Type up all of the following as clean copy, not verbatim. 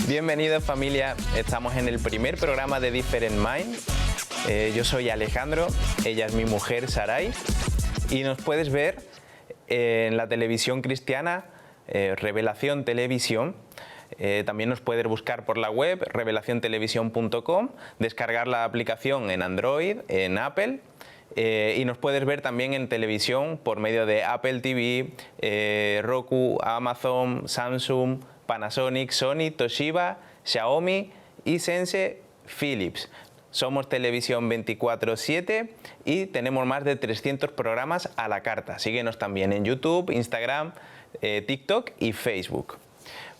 Bienvenidos familia, estamos en el primer programa de Different Mind. Yo soy Alejandro, ella es mi mujer Saray y nos puedes ver en la televisión cristiana Revelación Televisión. También nos puedes buscar por la web revelaciontelevisión.com, descargar la aplicación en Android, en Apple. Y nos puedes ver también en televisión por medio de Apple TV, Roku, Amazon, Samsung, Panasonic, Sony, Toshiba, Xiaomi, Hisense, Philips. Somos televisión 24/7 y tenemos más de 300 programas a la carta. Síguenos también en YouTube, Instagram, TikTok y Facebook.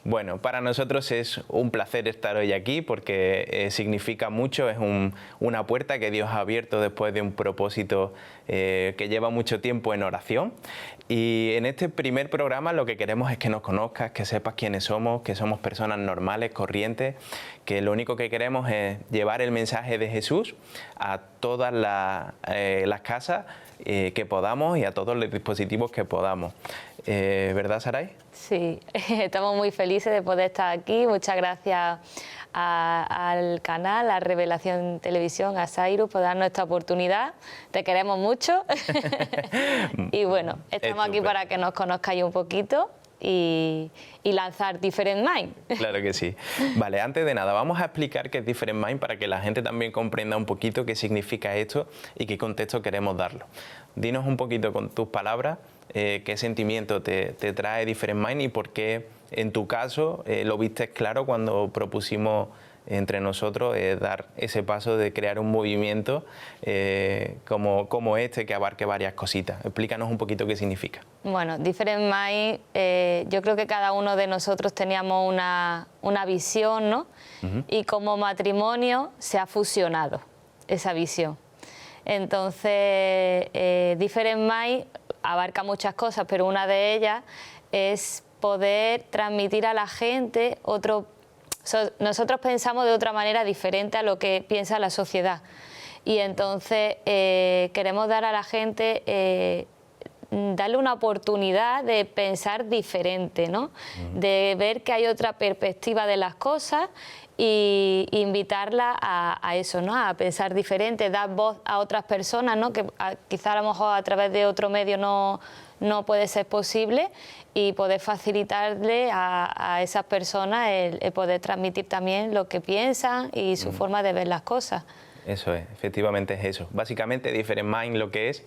Bueno, para nosotros es un placer estar hoy aquí porque significa mucho, es una puerta que Dios ha abierto después de un propósito que lleva mucho tiempo en oración. Y en este primer programa lo que queremos es que nos conozcas, que sepas quiénes somos, que somos personas normales, corrientes, que lo único que queremos es llevar el mensaje de Jesús a todas las casas que podamos y a todos los dispositivos que podamos. ¿Verdad, Saray? Sí, estamos muy felices de poder estar aquí. Muchas gracias al canal, a Revelación Televisión, a Cyrus por darnos esta oportunidad. Te queremos mucho. Y bueno, estamos aquí para que nos conozcáis un poquito y lanzar Different Mind. Claro que sí. Vale, antes de nada, vamos a explicar qué es Different Mind para que la gente también comprenda un poquito qué significa esto y qué contexto queremos darlo. Dinos un poquito con tus palabras qué sentimiento te trae Different Mind y por qué, en tu caso, lo viste claro cuando propusimos entre nosotros dar ese paso de crear un movimiento como este que abarque varias cositas. Explícanos un poquito qué significa. Bueno, Different Mind, yo creo que cada uno de nosotros teníamos una visión, ¿no? Y como matrimonio se ha fusionado esa visión. Entonces, Different Mind abarca muchas cosas, pero una de ellas es poder transmitir a la gente nosotros pensamos de otra manera diferente a lo que piensa la sociedad. Y entonces queremos dar a la gente, darle una oportunidad de pensar diferente, ¿no? De ver que hay otra perspectiva de las cosas y invitarla a eso, ¿no? A pensar diferente, dar voz a otras personas, ¿no? Que quizá a lo mejor a través de otro medio no puede ser posible, y poder facilitarle a esas personas el poder transmitir también lo que piensan y su forma de ver las cosas. Eso es, efectivamente es eso. Básicamente Different Mind lo que es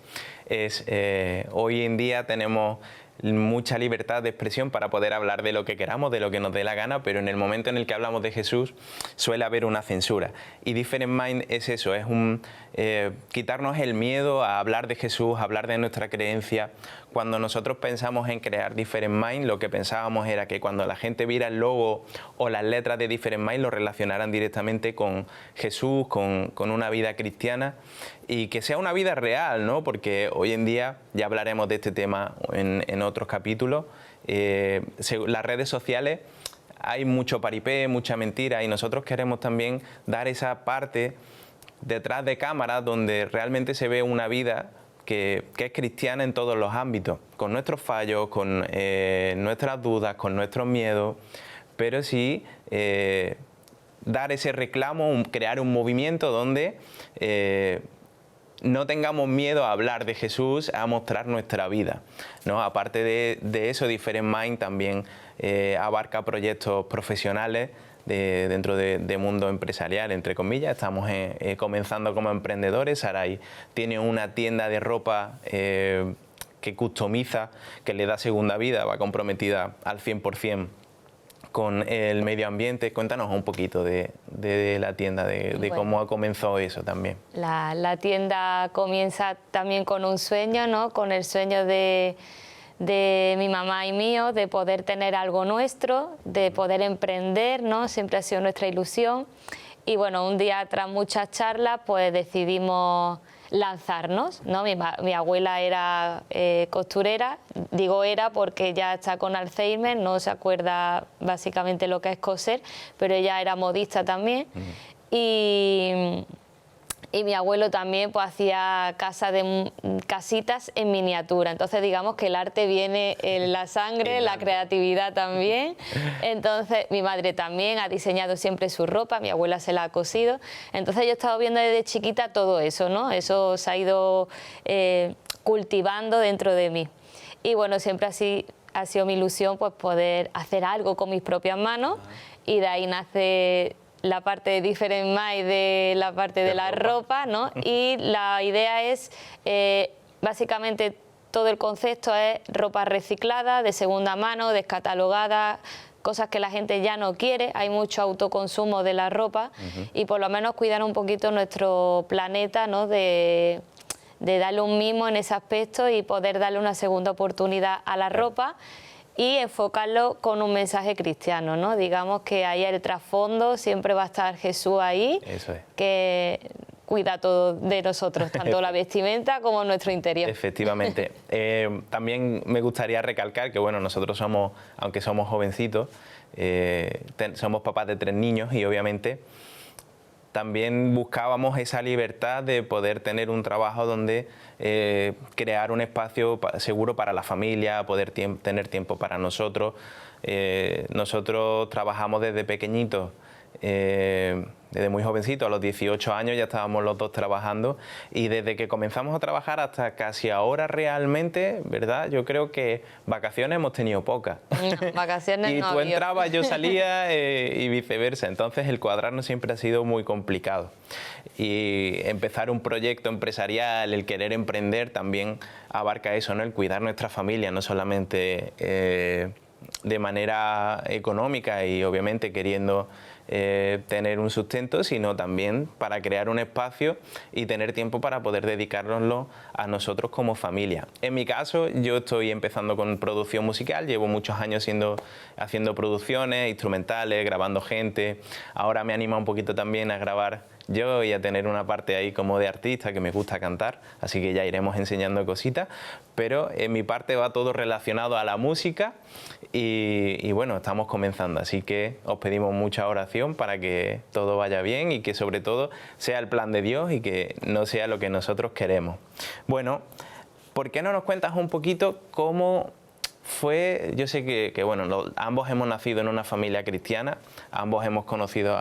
hoy en día tenemos mucha libertad de expresión para poder hablar de lo que queramos, de lo que nos dé la gana, pero en el momento en el que hablamos de Jesús suele haber una censura. Y Different Mind es eso, es quitarnos el miedo a hablar de Jesús, a hablar de nuestra creencia. Cuando nosotros pensamos en crear Different Mind, lo que pensábamos era que cuando la gente viera el logo o las letras de Different Mind lo relacionaran directamente con Jesús, con una vida cristiana, y que sea una vida real, ¿no? Porque hoy en día, ya hablaremos de este tema en otros capítulos, las redes sociales hay mucho paripé, mucha mentira, y nosotros queremos también dar esa parte detrás de cámara donde realmente se ve una vida que es cristiana en todos los ámbitos, con nuestros fallos, con nuestras dudas, con nuestros miedos, pero sí dar ese reclamo, crear un movimiento donde no tengamos miedo a hablar de Jesús, a mostrar nuestra vida, ¿no? Aparte de eso, Different Mind también abarca proyectos profesionales dentro de mundo empresarial, entre comillas. Estamos comenzando como emprendedores. Saray tiene una tienda de ropa que customiza, que le da segunda vida, va comprometida al 100% con el medio ambiente. Cuéntanos un poquito de la tienda, de cómo comenzó eso también. La tienda comienza también con un sueño, ¿no? Con el sueño de de mi mamá y mío, de poder tener algo nuestro, de poder emprender, ¿no? Siempre ha sido nuestra ilusión. Y bueno, un día tras muchas charlas, pues decidimos lanzarnos, ¿no? Mi abuela era costurera, digo era porque ya está con Alzheimer, no se acuerda básicamente lo que es coser, pero ella era modista también. Y mi abuelo también pues hacía casitas en miniatura. Entonces digamos que el arte viene en la sangre, la creatividad también. Entonces mi madre también ha diseñado siempre su ropa, mi abuela se la ha cosido. Entonces yo he estado viendo desde chiquita todo eso, ¿no? Eso se ha ido cultivando dentro de mí. Y bueno, siempre así ha sido mi ilusión pues poder hacer algo con mis propias manos, y de ahí nace la parte de Different Mind, de la parte de la ropa, ¿no? Y la idea es, básicamente, todo el concepto es ropa reciclada, de segunda mano, descatalogada, cosas que la gente ya no quiere. Hay mucho autoconsumo de la ropa y por lo menos cuidar un poquito nuestro planeta, ¿no? De darle un mimo en ese aspecto y poder darle una segunda oportunidad a la ropa. Y enfocarlo con un mensaje cristiano, ¿no? Digamos que ahí el trasfondo siempre va a estar Jesús ahí, que cuida todo de nosotros, tanto la vestimenta como nuestro interior. Efectivamente. También me gustaría recalcar que, bueno, nosotros somos, aunque somos jovencitos, somos papás de 3 niños y obviamente también buscábamos esa libertad de poder tener un trabajo donde crear un espacio seguro para la familia, poder tener tiempo para nosotros. Nosotros trabajamos desde pequeñitos, desde muy jovencitos, a los 18 años ya estábamos los dos trabajando, y desde que comenzamos a trabajar hasta casi ahora realmente, ¿verdad? Yo creo que vacaciones hemos tenido pocas. No, vacaciones y no tú había. entrabas, yo salía y viceversa. Entonces el cuadrarnos siempre ha sido muy complicado. Y empezar un proyecto empresarial, el querer emprender también abarca eso, ¿no? El cuidar nuestra familia, no solamente de manera económica y obviamente queriendo tener un sustento, sino también para crear un espacio y tener tiempo para poder dedicárnoslo a nosotros como familia. En mi caso, yo estoy empezando con producción musical, llevo muchos años haciendo producciones instrumentales, grabando gente. Ahora me anima un poquito también a grabar yo y a tener una parte ahí como de artista, que me gusta cantar, así que ya iremos enseñando cositas, pero en mi parte va todo relacionado a la música y bueno, estamos comenzando, así que os pedimos mucha oración para que todo vaya bien y que sobre todo sea el plan de Dios y que no sea lo que nosotros queremos. Bueno, ¿por qué no nos cuentas un poquito cómo fue? Yo sé que bueno, ambos hemos nacido en una familia cristiana, ambos hemos conocido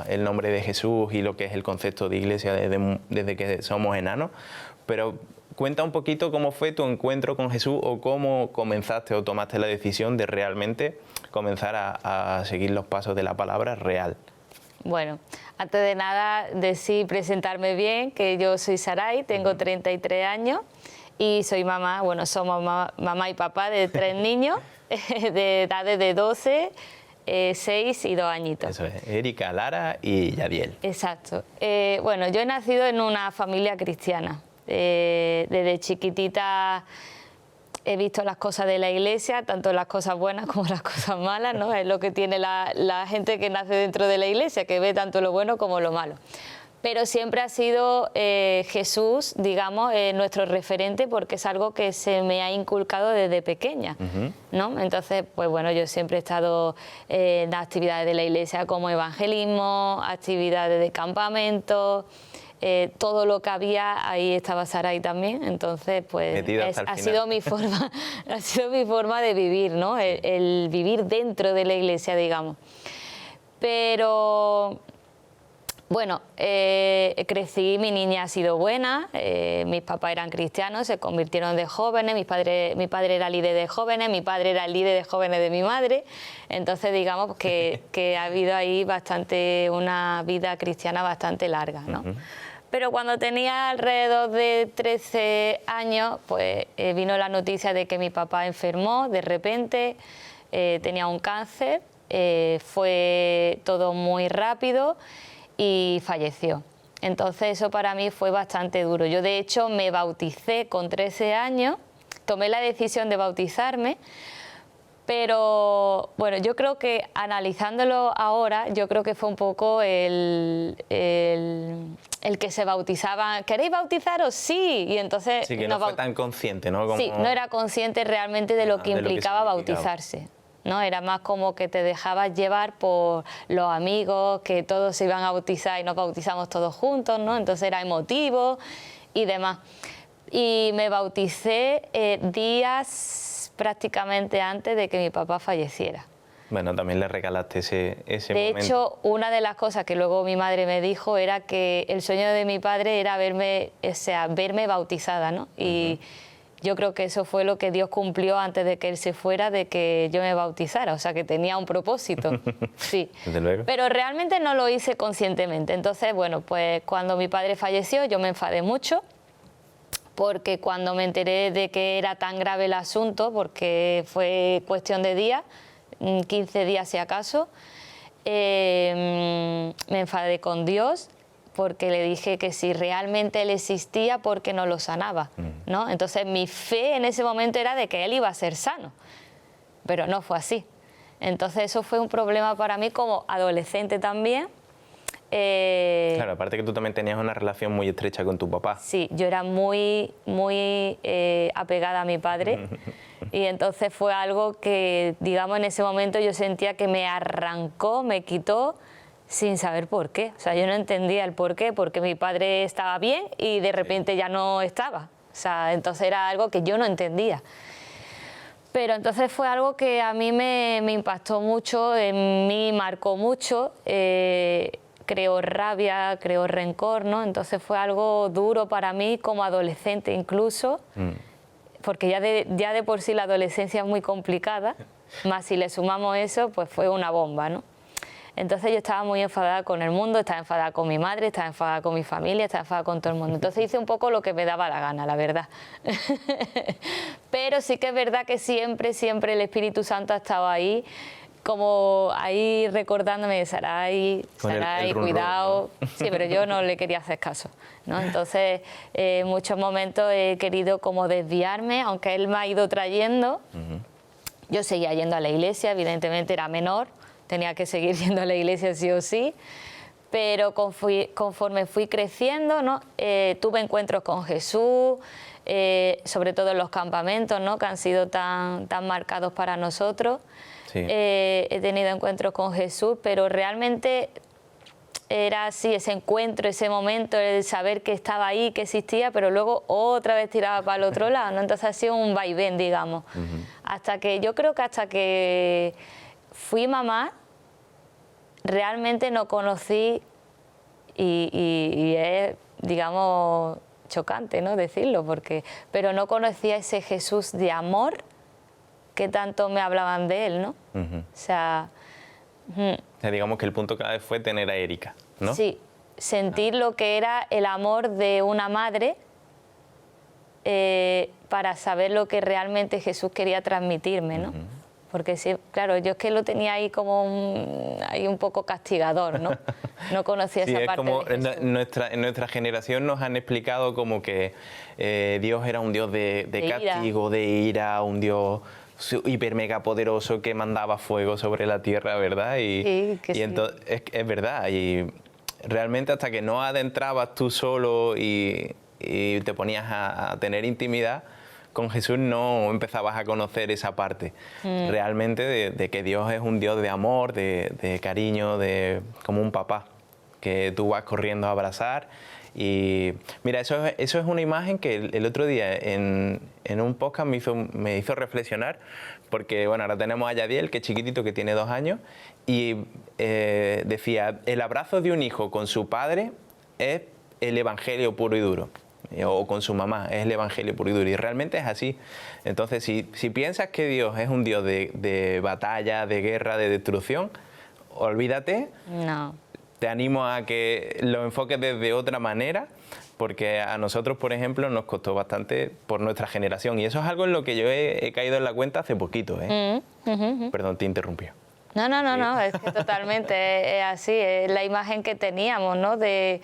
el nombre de Jesús y lo que es el concepto de iglesia desde que somos enanos, pero cuenta un poquito cómo fue tu encuentro con Jesús o cómo comenzaste o tomaste la decisión de realmente comenzar a seguir los pasos de la palabra real. Bueno, antes de nada presentarme bien, que yo soy Saray, tengo 33 años. Y soy mamá, bueno, somos mamá y papá de 3 niños de edades de 12, 6 y 2 añitos. Eso es, Erika, Lara y Yadiel. Exacto. Bueno, yo he nacido en una familia cristiana. Desde chiquitita he visto las cosas de la iglesia, tanto las cosas buenas como las cosas malas, ¿no? Es lo que tiene la gente que nace dentro de la iglesia, que ve tanto lo bueno como lo malo. Pero siempre ha sido Jesús, digamos, nuestro referente, porque es algo que se me ha inculcado desde pequeña, ¿no? Entonces, pues bueno, yo siempre he estado en actividades de la iglesia como evangelismo, actividades de campamento, todo lo que había, ahí estaba Saray también. Entonces, pues ha sido mi forma de vivir, ¿no? El vivir dentro de la iglesia, digamos. Pero bueno, crecí, mi niña ha sido buena, mis papás eran cristianos, se convirtieron de jóvenes, mi padre era líder de jóvenes, mi padre era el líder de jóvenes de mi madre, entonces digamos que ha habido ahí una vida cristiana bastante larga, ¿no? Pero cuando tenía alrededor de 13 años, pues vino la noticia de que mi papá enfermó de repente, tenía un cáncer, fue todo muy rápido y falleció. Entonces eso para mí fue bastante duro. Yo de hecho me bauticé con 13 años tomé la decisión de bautizarme. Pero bueno, yo creo que analizándolo ahora, yo creo que fue un poco el que se bautizaba. ¿Queréis bautizaros? Sí. Y entonces sí, que no fue tan consciente, ¿no? Como... Sí, no era consciente realmente de lo que implicaba bautizarse, ¿no? Era más como que te dejabas llevar por los amigos, que todos se iban a bautizar y nos bautizamos todos juntos, ¿no? Entonces era emotivo y demás. Y me bauticé días prácticamente antes de que mi papá falleciera. Bueno, también le regalaste ese momento. De hecho, una de las cosas que luego mi madre me dijo era que el sueño de mi padre era verme bautizada, ¿no? Y yo creo que eso fue lo que Dios cumplió antes de que él se fuera, de que yo me bautizara, o sea, que tenía un propósito. Sí. Desde luego. Pero realmente no lo hice conscientemente. Entonces, bueno, pues cuando mi padre falleció, yo me enfadé mucho, porque cuando me enteré de que era tan grave el asunto, porque fue cuestión de días, 15 días si acaso, me enfadé con Dios, porque le dije que si realmente Él existía, ¿por qué no lo sanaba? ¿No? Entonces mi fe en ese momento era de que Él iba a ser sano, pero no fue así. Entonces eso fue un problema para mí como adolescente también. Claro, aparte que tú también tenías una relación muy estrecha con tu papá. Sí, yo era muy apegada a mi padre y entonces fue algo que, digamos, en ese momento yo sentía que me arrancó, me quitó sin saber por qué. O sea, yo no entendía el por qué, porque mi padre estaba bien y de repente ya no estaba. O sea, entonces era algo que yo no entendía. Pero entonces fue algo que a mí me impactó mucho, en mí marcó mucho. Creó rabia, creó rencor, ¿no? Entonces fue algo duro para mí como adolescente incluso, porque ya de por sí la adolescencia es muy complicada, más si le sumamos eso, pues fue una bomba, ¿no? Entonces yo estaba muy enfadada con el mundo, estaba enfadada con mi madre, estaba enfadada con mi familia, estaba enfadada con todo el mundo. Entonces hice un poco lo que me daba la gana, la verdad. Pero sí que es verdad que siempre el Espíritu Santo ha estado ahí, como ahí recordándome, Saray, cuidado. ¿No? Sí, pero yo no le quería hacer caso, ¿no? Entonces, en muchos momentos he querido como desviarme, aunque él me ha ido trayendo. Yo seguía yendo a la iglesia, evidentemente era menor, tenía que seguir yendo a la iglesia sí o sí, pero conforme fui creciendo, ¿no? Tuve encuentros con Jesús, sobre todo en los campamentos, ¿no? Que han sido tan marcados para nosotros. Sí. He tenido encuentros con Jesús, pero realmente era así, ese encuentro, ese momento, el saber que estaba ahí, que existía, pero luego otra vez tiraba para el otro lado, ¿no? Entonces ha sido un vaivén, digamos. Yo creo que hasta que fui mamá, realmente no conocí, y es, digamos, chocante, ¿no? Decirlo, pero no conocía ese Jesús de amor que tanto me hablaban de él, ¿no? O sea, digamos que el punto clave fue tener a Erika, ¿no? Sí, sentir lo que era el amor de una madre para saber lo que realmente Jesús quería transmitirme, ¿no? Porque sí, claro, yo es que lo tenía ahí como un poco castigador, ¿no? No conocía esa parte como de Jesús. En nuestra generación nos han explicado como que Dios era un Dios de castigo, de ira, un Dios hiper mega poderoso que mandaba fuego sobre la tierra, ¿verdad? Sí. Entonces es verdad, y realmente hasta que no adentrabas tú solo y te ponías a tener intimidad con Jesús, no empezabas a conocer esa parte realmente de que Dios es un Dios de amor, de cariño, como un papá que tú vas corriendo a abrazar. Y mira, eso es una imagen que el otro día en un podcast me hizo reflexionar, porque bueno, ahora tenemos a Yadiel, que es chiquitito, que tiene 2 años, y decía, el abrazo de un hijo con su padre es el evangelio puro y duro, o con su mamá, es el evangelio puro y duro, y realmente es así. Entonces, si piensas que Dios es un Dios de batalla, de guerra, de destrucción, olvídate. No. Te animo a que lo enfoques desde otra manera, porque a nosotros, por ejemplo, nos costó bastante por nuestra generación. Y eso es algo en lo que yo he caído en la cuenta hace poquito. Perdón, te interrumpí. No, es que totalmente es así. Es la imagen que teníamos, ¿no? De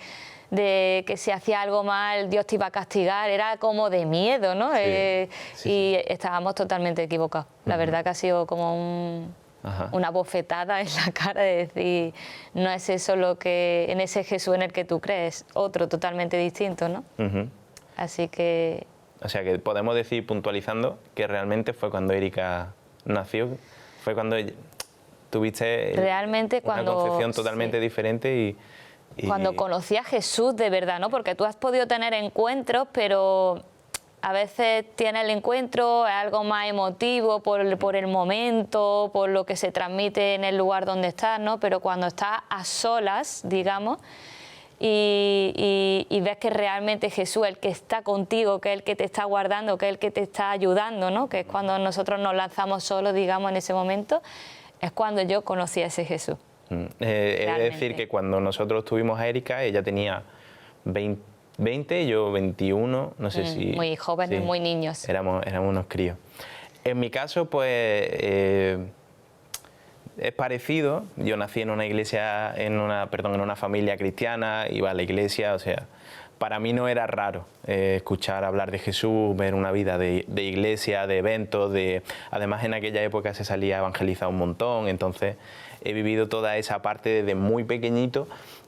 de que si hacía algo mal Dios te iba a castigar, era como de miedo, ¿no? Y estábamos totalmente equivocados. La verdad que ha sido como una bofetada en la cara de decir, no es eso lo que, en ese Jesús en el que tú crees, otro totalmente distinto, ¿no? Así que... O sea que podemos decir, puntualizando, que realmente fue cuando Erika nació, fue cuando tuviste realmente una concepción totalmente diferente y cuando conocí a Jesús de verdad, ¿no? Porque tú has podido tener encuentros, pero a veces tienes el encuentro, es algo más emotivo por el momento, por lo que se transmite en el lugar donde estás, ¿no? Pero cuando estás a solas, digamos, y ves que realmente Jesús es el que está contigo, que es el que te está guardando, que es el que te está ayudando, ¿no? Que es cuando nosotros nos lanzamos solos, digamos, en ese momento, es cuando yo conocí a ese Jesús. He de decir que cuando nosotros tuvimos a Erika, ella tenía 20 y yo 21, no sé si... Muy jóvenes, muy niños. Éramos unos críos. En mi caso, pues... es parecido. Yo nací en una iglesia, en una familia cristiana, iba a la iglesia, o sea, para mí no era raro escuchar hablar de Jesús, ver una vida de iglesia, de eventos, además en aquella época se salía a evangelizar un montón, entonces he vivido toda esa parte desde muy pequeñito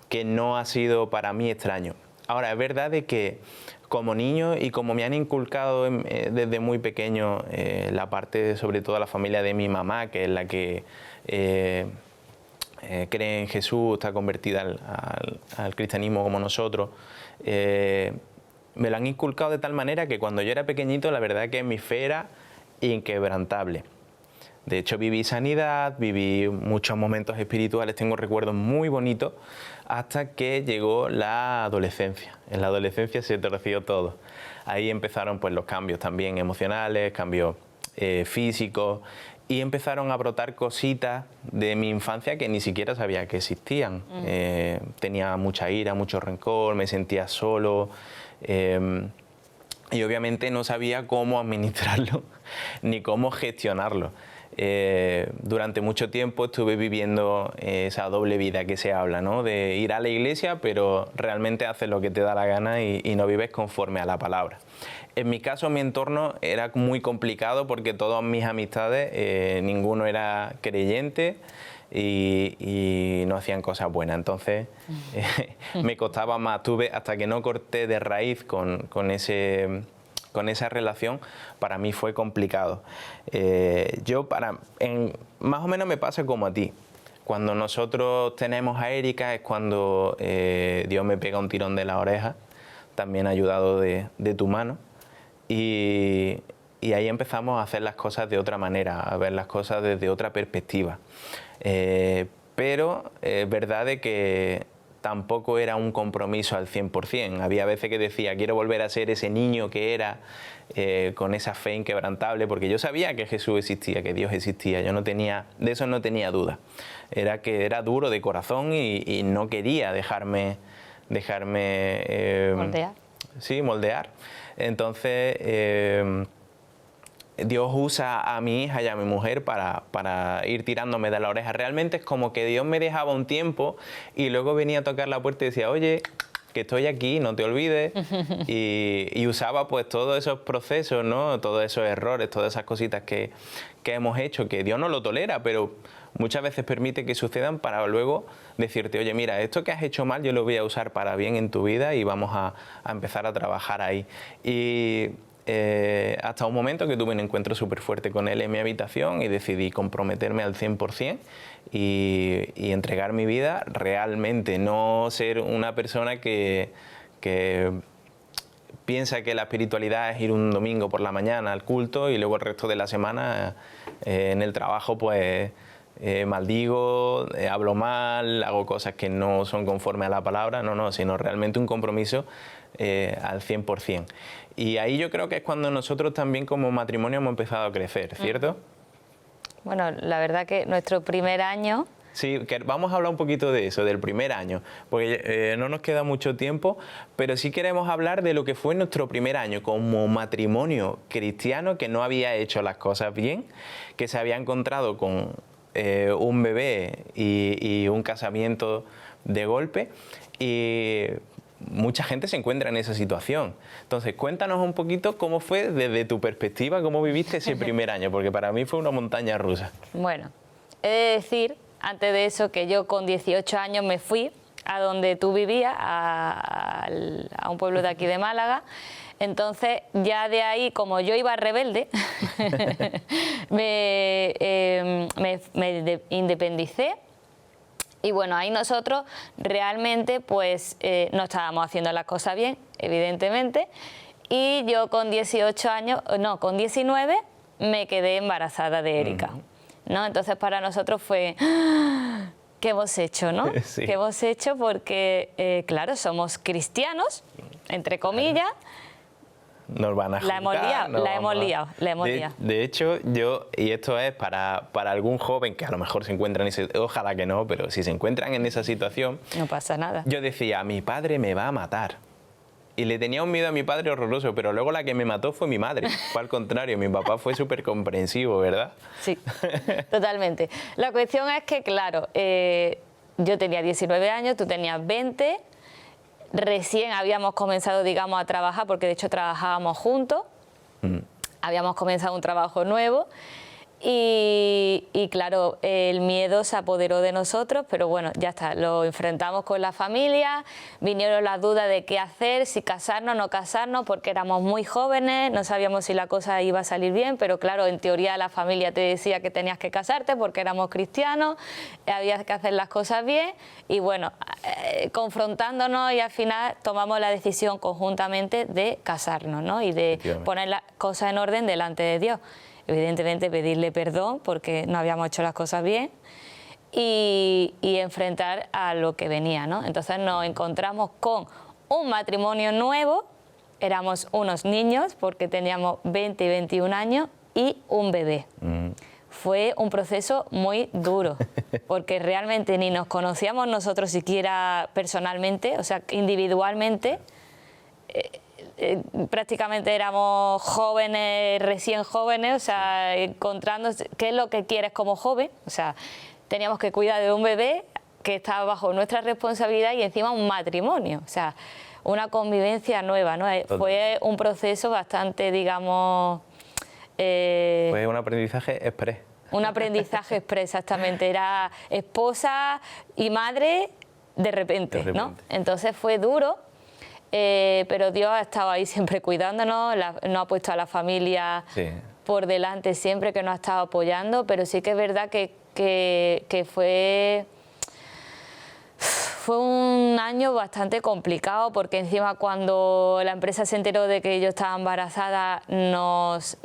que no ha sido para mí extraño. Ahora, es verdad de que como niño y como me han inculcado desde muy pequeño la parte, sobre todo la familia de mi mamá, que es la que cree en Jesús, está convertida al cristianismo como nosotros, me lo han inculcado de tal manera que cuando yo era pequeñito la verdad que mi fe era inquebrantable. De hecho viví sanidad, viví muchos momentos espirituales, tengo recuerdos muy bonitos hasta que llegó la adolescencia. En la adolescencia se torció todo. Ahí empezaron pues los cambios también emocionales, cambios físicos, y empezaron a brotar cositas de mi infancia que ni siquiera sabía que existían. Tenía mucha ira, mucho rencor, me sentía solo y obviamente no sabía cómo administrarlo ni cómo gestionarlo. Durante mucho tiempo estuve viviendo esa doble vida que se habla, ¿no? De ir a la iglesia pero realmente haces lo que te da la gana y no vives conforme a la palabra. En mi caso, mi entorno era muy complicado porque todas mis amistades, ninguno era creyente y no hacían cosas buenas. Entonces, me costaba más. Hasta que no corté de raíz con esa relación, para mí fue complicado. Más o menos me pasa como a ti. Cuando nosotros tenemos a Erika es cuando Dios me pega un tirón de la oreja, también ayudado de tu mano. Y ahí empezamos a hacer las cosas de otra manera, a ver las cosas desde otra perspectiva. Pero es verdad de que tampoco era un compromiso al 100%. Había veces que decía, quiero volver a ser ese niño que era, con esa fe inquebrantable, porque yo sabía que Jesús existía, que Dios existía. De eso no tenía duda. Era que era duro de corazón y no quería dejarme moldear. Sí, moldear. Entonces, Dios usa a mi hija y a mi mujer para ir tirándome de la oreja. Realmente es como que Dios me dejaba un tiempo y luego venía a tocar la puerta y decía, oye, que estoy aquí, no te olvides. Y usaba pues todos esos procesos, ¿no? Todos esos errores, todas esas cositas que hemos hecho, que Dios no lo tolera, pero muchas veces permite que sucedan para luego decirte, oye, mira, esto que has hecho mal yo lo voy a usar para bien en tu vida y vamos a empezar a trabajar ahí. Y hasta un momento que tuve un encuentro súper fuerte con él en mi habitación y decidí comprometerme al 100% y entregar mi vida realmente, no ser una persona que piensa que la espiritualidad es ir un domingo por la mañana al culto y luego el resto de la semana en el trabajo pues maldigo, hablo mal, hago cosas que no son conforme a la palabra, no, sino realmente un compromiso al 100%. Y ahí yo creo que es cuando nosotros también como matrimonio hemos empezado a crecer, ¿cierto? Bueno, la verdad que nuestro primer año... Sí, que vamos a hablar un poquito de eso, del primer año, porque no nos queda mucho tiempo, pero sí queremos hablar de lo que fue nuestro primer año como matrimonio cristiano que no había hecho las cosas bien, que se había encontrado con un bebé y un casamiento de golpe. Y mucha gente se encuentra en esa situación. Entonces, cuéntanos un poquito cómo fue desde tu perspectiva, cómo viviste ese primer año, porque para mí fue una montaña rusa. Bueno, he de decir, antes de eso, que yo con 18 años me fui a donde tú vivías, a un pueblo de aquí de Málaga. Entonces, ya de ahí, como yo iba rebelde, me independicé. Y bueno, ahí nosotros realmente pues no estábamos haciendo las cosas bien, evidentemente. Y yo con 18 años, no, con 19 me quedé embarazada de Erika, ¿no? Entonces para nosotros fue, ¡ah! ¿Qué hemos hecho, no? Sí. ¿Qué hemos hecho? Porque, claro, somos cristianos, entre comillas. Nos van a juzgar, la hemos liado. De hecho, yo, y esto es para algún joven que a lo mejor se encuentra en ese, ojalá que no, pero si se encuentran en esa situación, no pasa nada. Yo decía, mi padre me va a matar. Y le tenía un miedo a mi padre horroroso, pero luego la que me mató fue mi madre. Fue al contrario, mi papá fue súper comprensivo, ¿verdad? Sí, totalmente. La cuestión es que, claro, yo tenía 19 años, tú tenías 20. Recién habíamos comenzado, digamos, a trabajar, porque de hecho trabajábamos juntos, habíamos comenzado un trabajo nuevo y claro, el miedo se apoderó de nosotros, pero bueno, ya está, lo enfrentamos con la familia, vinieron las dudas de qué hacer, si casarnos o no casarnos, porque éramos muy jóvenes, no sabíamos si la cosa iba a salir bien, pero claro, en teoría la familia te decía que tenías que casarte porque éramos cristianos, había que hacer las cosas bien y bueno, confrontándonos y al final tomamos la decisión conjuntamente de casarnos, ¿no? Y de poner las cosas en orden delante de Dios. Evidentemente pedirle perdón porque no habíamos hecho las cosas bien y enfrentar a lo que venía, ¿no? Entonces nos encontramos con un matrimonio nuevo, éramos unos niños porque teníamos 20 y 21 años y un bebé. Fue un proceso muy duro porque realmente ni nos conocíamos nosotros siquiera personalmente, o sea, individualmente. Prácticamente éramos jóvenes, recién jóvenes, o sea, encontrando qué es lo que quieres como joven, o sea, teníamos que cuidar de un bebé que estaba bajo nuestra responsabilidad y encima un matrimonio, o sea, una convivencia nueva, ¿no? Fue un proceso bastante, digamos... Fue un aprendizaje exprés. Un aprendizaje exprés, exactamente, era esposa y madre de repente, ¿no? Entonces fue duro. Pero Dios ha estado ahí siempre cuidándonos, nos ha puesto a la familia por delante siempre, que nos ha estado apoyando, pero sí que es verdad que fue un año bastante complicado porque encima cuando la empresa se enteró de que yo estaba embarazada nos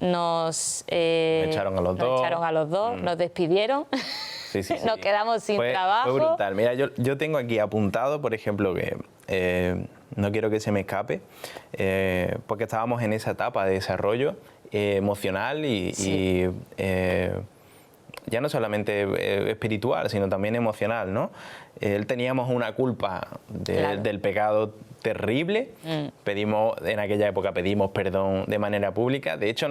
echaron a los dos. Nos despidieron. Sí. Nos quedamos sin trabajo. Fue brutal. Mira, yo tengo aquí apuntado, por ejemplo, que no quiero que se me escape, porque estábamos en esa etapa de desarrollo emocional y ya no solamente espiritual, sino también emocional, ¿no? Teníamos una culpa del pecado terrible. En aquella época pedimos perdón de manera pública. De hecho,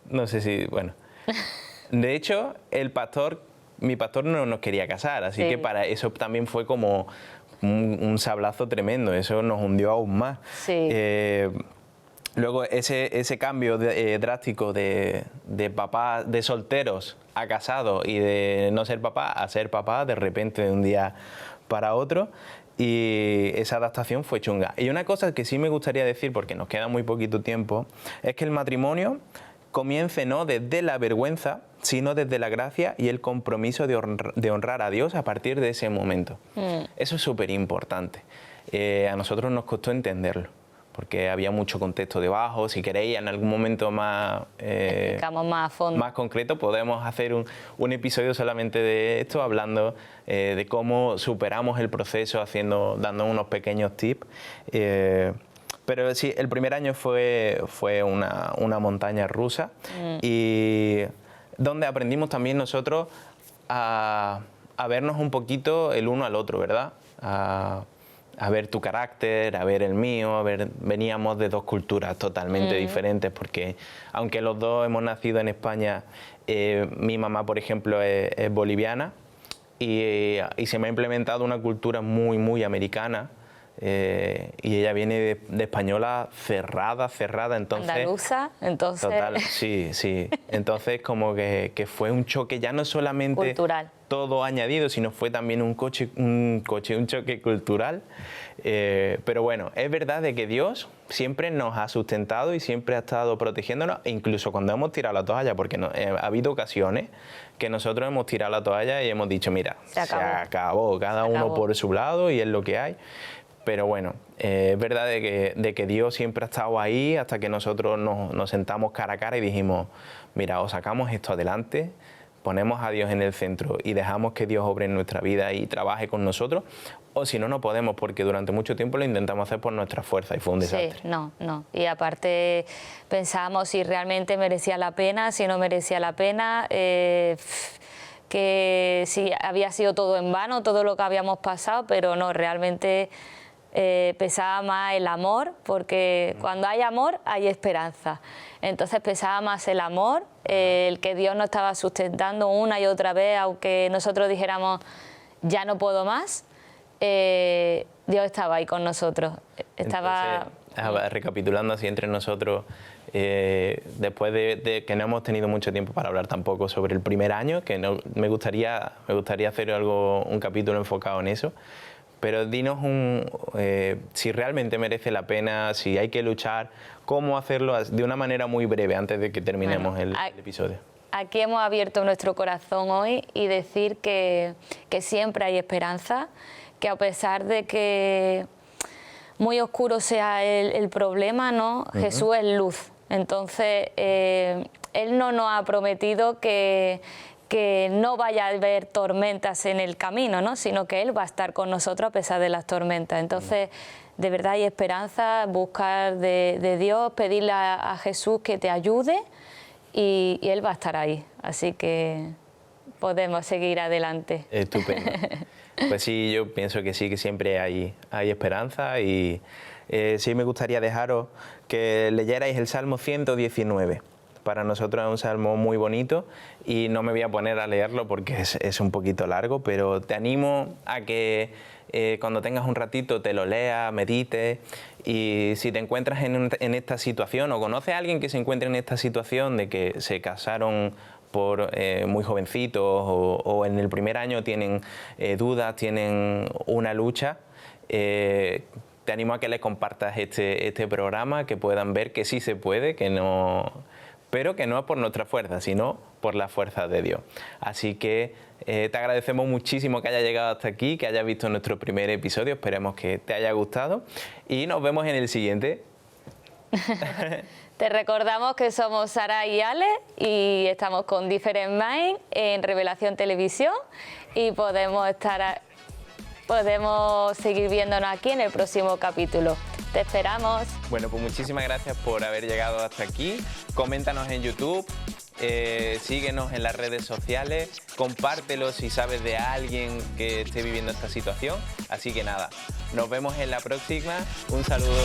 no sé si, bueno... De hecho, mi pastor no nos quería casar, así que para eso también fue como un sablazo tremendo, eso nos hundió aún más. Luego ese cambio drástico de papá, de solteros a casados y de no ser papá a ser papá de repente de un día para otro, y esa adaptación fue chunga. Y una cosa que sí me gustaría decir, porque nos queda muy poquito tiempo, es que el matrimonio comience no desde la vergüenza, sino desde la gracia y el compromiso de honrar a Dios a partir de ese momento. Eso es súper importante. A nosotros nos costó entenderlo, porque había mucho contexto debajo. Si queréis, en algún momento más, más a fondo, más concreto, podemos hacer un episodio solamente de esto, hablando de cómo superamos el proceso, dando unos pequeños tips. Pero sí, el primer año fue una montaña rusa y donde aprendimos también nosotros a vernos un poquito el uno al otro, ¿verdad? A ver tu carácter, a ver el mío, veníamos de dos culturas totalmente diferentes, porque aunque los dos hemos nacido en España, mi mamá, por ejemplo, es boliviana y se me ha implementado una cultura muy, muy americana, y ella viene de española cerrada, entonces... Andaluza, entonces... Total, sí. Entonces como que fue un choque ya no solamente... Cultural. Todo añadido, sino fue también un choque cultural. Pero bueno, es verdad de que Dios siempre nos ha sustentado y siempre ha estado protegiéndonos, incluso cuando hemos tirado la toalla, porque ha habido ocasiones que nosotros hemos tirado la toalla y hemos dicho, mira, se acabó, cada uno por su lado y es lo que hay. Pero bueno, es verdad de que Dios siempre ha estado ahí hasta que nosotros nos sentamos cara a cara y dijimos, mira, o sacamos esto adelante, ponemos a Dios en el centro y dejamos que Dios obre en nuestra vida y trabaje con nosotros, o si no, no podemos, porque durante mucho tiempo lo intentamos hacer por nuestra fuerza y fue un desastre. Sí, no. Y aparte pensábamos si realmente merecía la pena, si no merecía la pena, que si había sido todo en vano, todo lo que habíamos pasado, pero no, realmente pesaba más el amor, porque cuando hay amor hay esperanza. Entonces pesaba más el amor, el que Dios nos estaba sustentando una y otra vez, aunque nosotros dijéramos ya no puedo más, Dios estaba ahí con nosotros. Entonces, recapitulando así entre nosotros, después de que no hemos tenido mucho tiempo para hablar tampoco sobre el primer año, que no, me gustaría hacer un capítulo enfocado en eso. Pero dinos si realmente merece la pena, si hay que luchar, cómo hacerlo de una manera muy breve antes de que terminemos el episodio. Aquí hemos abierto nuestro corazón hoy y decir que siempre hay esperanza, que a pesar de que muy oscuro sea el problema, ¿no? Jesús es luz. Entonces, Él no nos ha prometido que no vaya a haber tormentas en el camino, ¿no? Sino que Él va a estar con nosotros a pesar de las tormentas. Entonces, de verdad hay esperanza, buscar de Dios, pedirle a Jesús que te ayude y Él va a estar ahí. Así que podemos seguir adelante. Estupendo. Pues sí, yo pienso que sí, que siempre hay esperanza y sí me gustaría dejaros que leyerais el Salmo 119. Para nosotros es un salmo muy bonito y no me voy a poner a leerlo porque es un poquito largo, pero te animo a que cuando tengas un ratito te lo leas, medites, y si te encuentras en esta situación o conoces a alguien que se encuentre en esta situación de que se casaron por muy jovencitos o en el primer año tienen dudas, tienen una lucha, te animo a que les compartas este programa, que puedan ver que sí se puede, pero que no es por nuestra fuerza, sino por la fuerza de Dios. Así que te agradecemos muchísimo que hayas llegado hasta aquí, que hayas visto nuestro primer episodio, esperemos que te haya gustado y nos vemos en el siguiente. Te recordamos que somos Sara y Ale y estamos con Different Mind en Revelación Televisión y podemos seguir viéndonos aquí en el próximo capítulo. Te esperamos. Bueno, pues muchísimas gracias por haber llegado hasta aquí. Coméntanos en YouTube, síguenos en las redes sociales, compártelo si sabes de alguien que esté viviendo esta situación. Así que nada, nos vemos en la próxima. Un saludo.